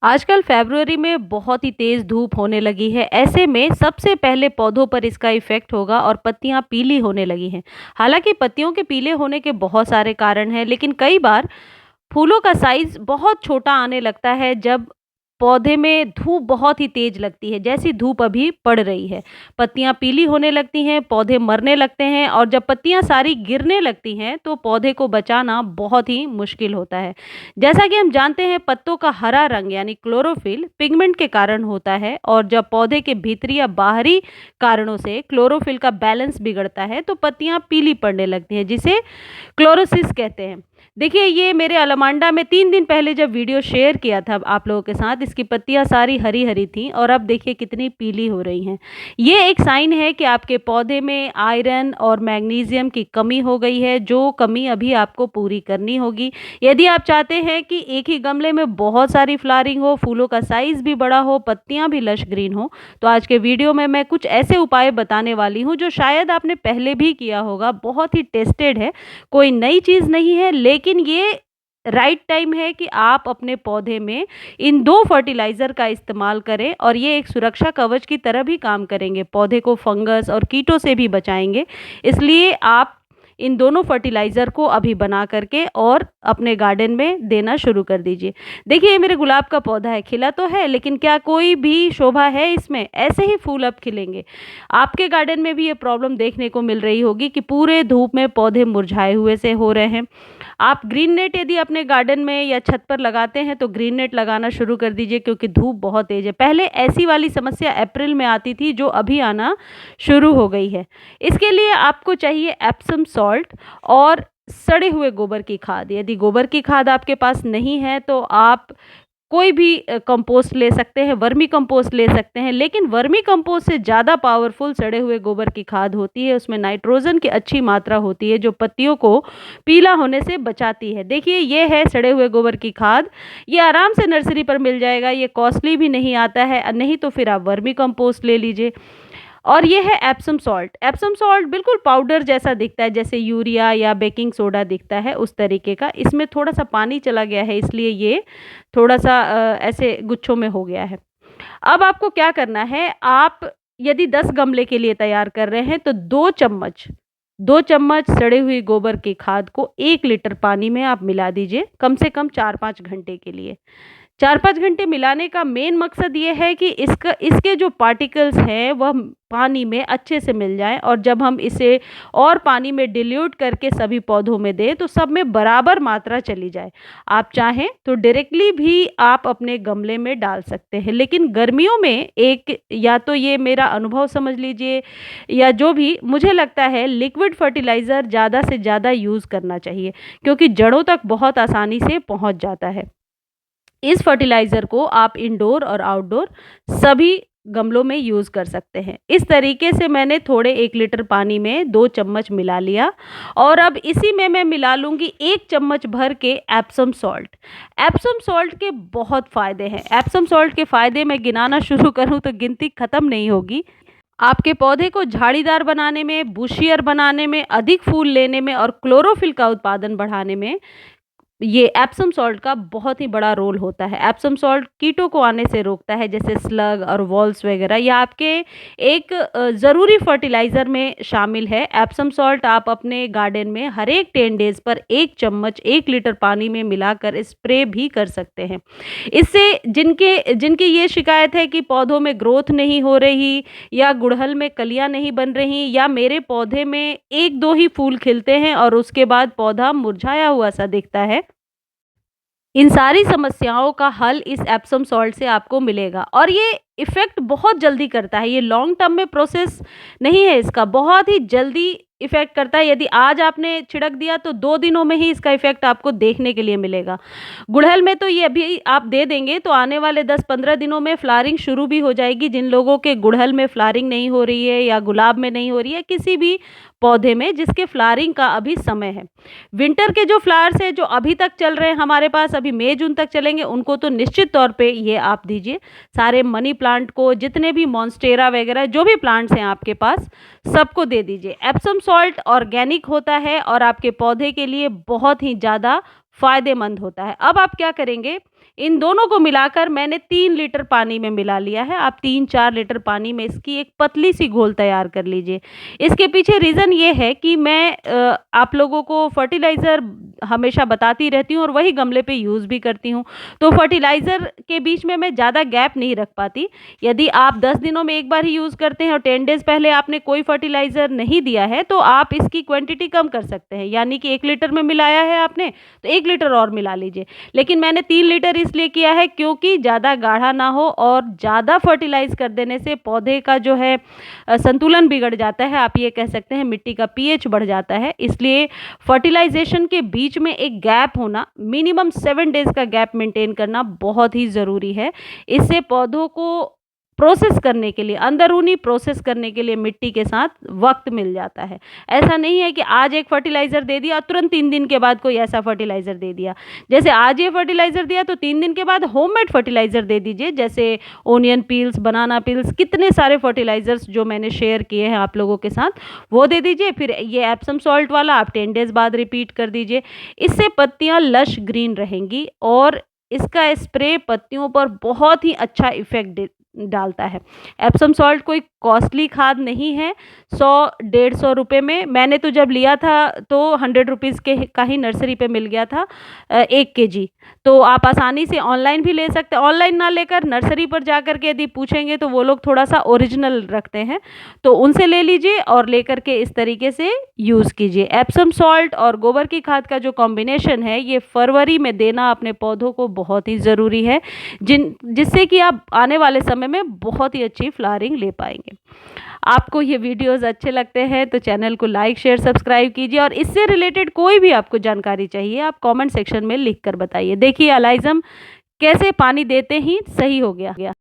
आजकल फ़रवरी में बहुत ही तेज़ धूप होने लगी है। ऐसे में सबसे पहले पौधों पर इसका इफ़ेक्ट होगा और पत्तियाँ पीली होने लगी हैं। हालाँकि पत्तियों के पीले होने के बहुत सारे कारण हैं, लेकिन कई बार फूलों का साइज़ बहुत छोटा आने लगता है जब पौधे में धूप बहुत ही तेज़ लगती है, जैसी धूप अभी पड़ रही है। पत्तियाँ पीली होने लगती हैं, पौधे मरने लगते हैं और जब पत्तियाँ सारी गिरने लगती हैं, तो पौधे को बचाना बहुत ही मुश्किल होता है। जैसा कि हम जानते हैं, पत्तों का हरा रंग यानी क्लोरोफिल पिगमेंट के कारण होता है और जब पौधे के भीतरी या बाहरी कारणों से क्लोरोफिल का बैलेंस बिगड़ता है, तो पत्तियाँ पीली पड़ने लगती हैं, जिसे क्लोरोसिस कहते हैं। देखिए, ये मेरे अलामांडा में 3 दिन पहले जब वीडियो शेयर किया था आप लोगों के साथ, इसकी पत्तियाँ सारी हरी-हरी थीं और अब देखिए कितनी पीली हो रही हैं। ये एक साइन है कि आपके पौधे में आयरन और मैग्नीशियम की कमी हो गई है, जो कमी अभी आपको पूरी करनी होगी। यदि आप चाहते हैं कि एक ही गमले में बहुत सारी फ्लावरिंग हो, फूलों का साइज़ भी बड़ा हो, पत्तियाँ भी लश ग्रीन हो, तो आज के वीडियो में मैं कुछ ऐसे उपाय बताने वाली हूँ, जो शायद आपने पहले भी किया होगा। बहुत ही टेस्टेड है, कोई नई चीज़ नहीं है, लेकिन ये राइट टाइम है कि आप अपने पौधे में इन 2 फर्टिलाइज़र का इस्तेमाल करें और ये एक सुरक्षा कवच की तरह भी काम करेंगे। पौधे को फंगस और कीटों से भी बचाएँगे। इसलिए आप इन दोनों फर्टिलाइज़र को अभी बना करके और अपने गार्डन में देना शुरू कर दीजिए। देखिए, ये मेरे गुलाब का पौधा है, खिला तो है, लेकिन क्या कोई भी शोभा है इसमें? ऐसे ही फूल अब खिलेंगे। आपके गार्डन में भी ये प्रॉब्लम देखने को मिल रही होगी कि पूरे धूप में पौधे मुरझाए हुए से हो रहे हैं। आप ग्रीन नेट यदि अपने गार्डन में या छत पर लगाते हैं, तो ग्रीन नेट लगाना शुरू कर दीजिए, क्योंकि धूप बहुत तेज़ है। पहले ऐसी वाली समस्या अप्रैल में आती थी, जो अभी आना शुरू हो गई है। इसके लिए आपको चाहिए एप्सम सॉल्ट और सड़े हुए गोबर की खाद। यदि गोबर की खाद आपके पास नहीं है, तो आप कोई भी कंपोस्ट ले सकते हैं, वर्मी कंपोस्ट ले सकते हैं, लेकिन वर्मी कंपोस्ट से ज़्यादा पावरफुल सड़े हुए गोबर की खाद होती है। उसमें नाइट्रोजन की अच्छी मात्रा होती है, जो पत्तियों को पीला होने से बचाती है। देखिए, ये है सड़े हुए गोबर की खाद। ये आराम से नर्सरी पर मिल जाएगा, ये कॉस्टली भी नहीं आता है। नहीं तो फिर आप वर्मी कंपोस्ट ले लीजिए। और ये है एप्सम सॉल्ट। एप्सम सॉल्ट बिल्कुल पाउडर जैसा दिखता है, जैसे यूरिया या बेकिंग सोडा दिखता है, उस तरीके का। इसमें थोड़ा-सा पानी चला गया है, इसलिए ये थोड़ा-सा ऐसे गुच्छों में हो गया है। अब आपको क्या करना है, आप यदि 10 गमले के लिए तैयार कर रहे हैं, तो 2 चम्मच सड़ी हुई गोबर की खाद को 1 लीटर पानी में आप मिला दीजिए, कम से कम 4-5 घंटे के लिए। 4-5 घंटे मिलाने का मेन मकसद ये है कि इसके जो पार्टिकल्स हैं, वह पानी में अच्छे से मिल जाएँ और जब हम इसे और पानी में डिल्यूट करके सभी पौधों में दें, तो सब में बराबर मात्रा चली जाए। आप चाहें तो डायरेक्टली भी आप अपने गमले में डाल सकते हैं, लेकिन गर्मियों में एक, या तो ये मेरा अनुभव समझ लीजिए, या जो भी मुझे लगता है, लिक्विड फर्टिलाइज़र ज़्यादा से ज़्यादा यूज़ करना चाहिए, क्योंकि जड़ों तक बहुत आसानी से पहुँच जाता है। इस फर्टिलाइज़र को आप इंडोर और आउटडोर सभी गमलों में यूज़ कर सकते हैं। इस तरीके से मैंने थोड़े 1 लीटर पानी में 2 चम्मच मिला लिया और अब इसी में मैं मिला लूँगी 1 चम्मच भर के एप्सम सॉल्ट। एप्सम सॉल्ट के बहुत फ़ायदे हैं। एप्सम सॉल्ट के फ़ायदे मैं गिनाना शुरू करूँ तो गिनती ख़त्म नहीं होगी। आपके पौधे को झाड़ीदार बनाने में, बुशियर बनाने में, अधिक फूल लेने में और क्लोरोफिल का उत्पादन बढ़ाने में ये एप्सम सॉल्ट का बहुत ही बड़ा रोल होता है। एप्सम सॉल्ट कीटों को आने से रोकता है, जैसे स्लग और वॉल्स वगैरह। ये आपके एक ज़रूरी फर्टिलाइज़र में शामिल है। एप्सम सॉल्ट आप अपने गार्डन में हर एक 10 डेज़ पर 1 चम्मच 1 लीटर पानी में मिलाकर स्प्रे भी कर सकते हैं। इससे जिनकी ये शिकायत है कि पौधों में ग्रोथ नहीं हो रही, या गुड़हल में कलियां नहीं बन रही, या मेरे पौधे में 1-2 ही फूल खिलते हैं और उसके बाद पौधा मुरझाया हुआ सा दिखता है, इन सारी समस्याओं का हल इस एप्सम सॉल्ट से आपको मिलेगा और ये इफ़ेक्ट बहुत जल्दी करता है। ये लॉन्ग टर्म में प्रोसेस नहीं है इसका, बहुत ही जल्दी इफ़ेक्ट करता है। यदि आज आपने छिड़क दिया, तो 2 दिनों में ही इसका इफ़ेक्ट आपको देखने के लिए मिलेगा। गुड़हल में तो ये अभी आप दे देंगे, तो आने वाले 10-15 दिनों में फ्लावरिंग शुरू भी हो जाएगी। जिन लोगों के गुड़हल में फ्लावरिंग नहीं हो रही है, या गुलाब में नहीं हो रही है, किसी भी पौधे में जिसके फ्लावरिंग का अभी समय है। विंटर के जो फ्लावर्स हैं, जो अभी तक चल रहे हैं हमारे पास, अभी मई जून तक चलेंगे, उनको तो निश्चित तौर पे ये आप दीजिए। सारे मनी प्लांट को, जितने भी मॉन्स्टेरा वगैरह जो भी प्लांट्स हैं आपके पास, सबको दे दीजिए। एप्सम सॉल्ट ऑर्गेनिक होता है और आपके पौधे के लिए बहुत ही ज़्यादा फ़ायदेमंद होता है। अब आप क्या करेंगे, इन दोनों को मिलाकर मैंने 3 लीटर पानी में मिला लिया है। आप 3-4 लीटर पानी में इसकी एक पतली सी घोल तैयार कर लीजिए। इसके पीछे रीज़न ये है कि मैं आप लोगों को फर्टिलाइज़र हमेशा बताती रहती हूँ और वही गमले पे यूज़ भी करती हूँ। तो फर्टिलाइज़र के बीच में मैं ज़्यादा गैप नहीं रख पाती। यदि आप 10 दिनों में एक बार ही यूज़ करते हैं और 10 डेज़ पहले आपने कोई फर्टिलाइज़र नहीं दिया है, तो आप इसकी क्वांटिटी कम कर सकते हैं। यानी कि 1 लीटर में मिलाया है आपने, तो 1 लीटर और मिला लीजिए। लेकिन मैंने 3 लीटर इसलिए किया है क्योंकि ज़्यादा गाढ़ा ना हो, और ज़्यादा फर्टिलाइज़ कर देने से पौधे का जो है संतुलन बिगड़ जाता है। आप ये कह सकते हैं मिट्टी का पीएच बढ़ जाता है। इसलिए फर्टिलाइज़ेशन के बीच में एक गैप होना, मिनिमम 7 डेज़ का गैप मेंटेन करना बहुत ही ज़रूरी है। इससे पौधों को प्रोसेस करने के लिए, अंदरूनी प्रोसेस करने के लिए मिट्टी के साथ वक़्त मिल जाता है। ऐसा नहीं है कि आज एक फर्टिलाइज़र दे दिया, तुरंत 3 दिन के बाद कोई ऐसा फर्टिलाइज़र दे दिया। जैसे आज ये फर्टिलाइज़र दिया तो 3 दिन के बाद होममेड फर्टिलाइज़र दे दीजिए, जैसे ओनियन पील्स, बनाना पील्स, कितने सारे फर्टिलाइज़र्स जो मैंने शेयर किए हैं आप लोगों के साथ, वो दे दीजिए। फिर ये एप्सम सॉल्ट वाला आप 10 डेज़ बाद रिपीट कर दीजिए। इससे पत्तियाँ लश ग्रीन रहेंगी और इसका स्प्रे पत्तियों पर बहुत ही अच्छा इफ़ेक्ट डालता है। एप्सम सॉल्ट कोई कॉस्टली खाद नहीं है। 100-150 रुपए में, मैंने तो जब लिया था तो 100 रुपीज़ के का ही नर्सरी पे मिल गया था 1 केजी। तो आप आसानी से ऑनलाइन भी ले सकते हैं। ऑनलाइन ना लेकर नर्सरी पर जाकर के यदि पूछेंगे तो वो लोग थोड़ा सा ओरिजिनल रखते हैं, तो उनसे ले लीजिए और लेकर के इस तरीके से यूज़ कीजिए। एप्सम सॉल्ट और गोबर की खाद का जो कॉम्बिनेशन है, ये फरवरी में देना अपने पौधों को बहुत ही ज़रूरी है, जिससे कि आप आने वाले समय में बहुत ही अच्छी फ्लावरिंग ले पाएंगे। आपको ये वीडियोस अच्छे लगते हैं तो चैनल को लाइक, शेयर, सब्सक्राइब कीजिए, और इससे रिलेटेड कोई भी आपको जानकारी चाहिए आप कमेंट सेक्शन में लिख कर बताइए। देखिए एलाइज़म कैसे पानी देते ही सही हो गया।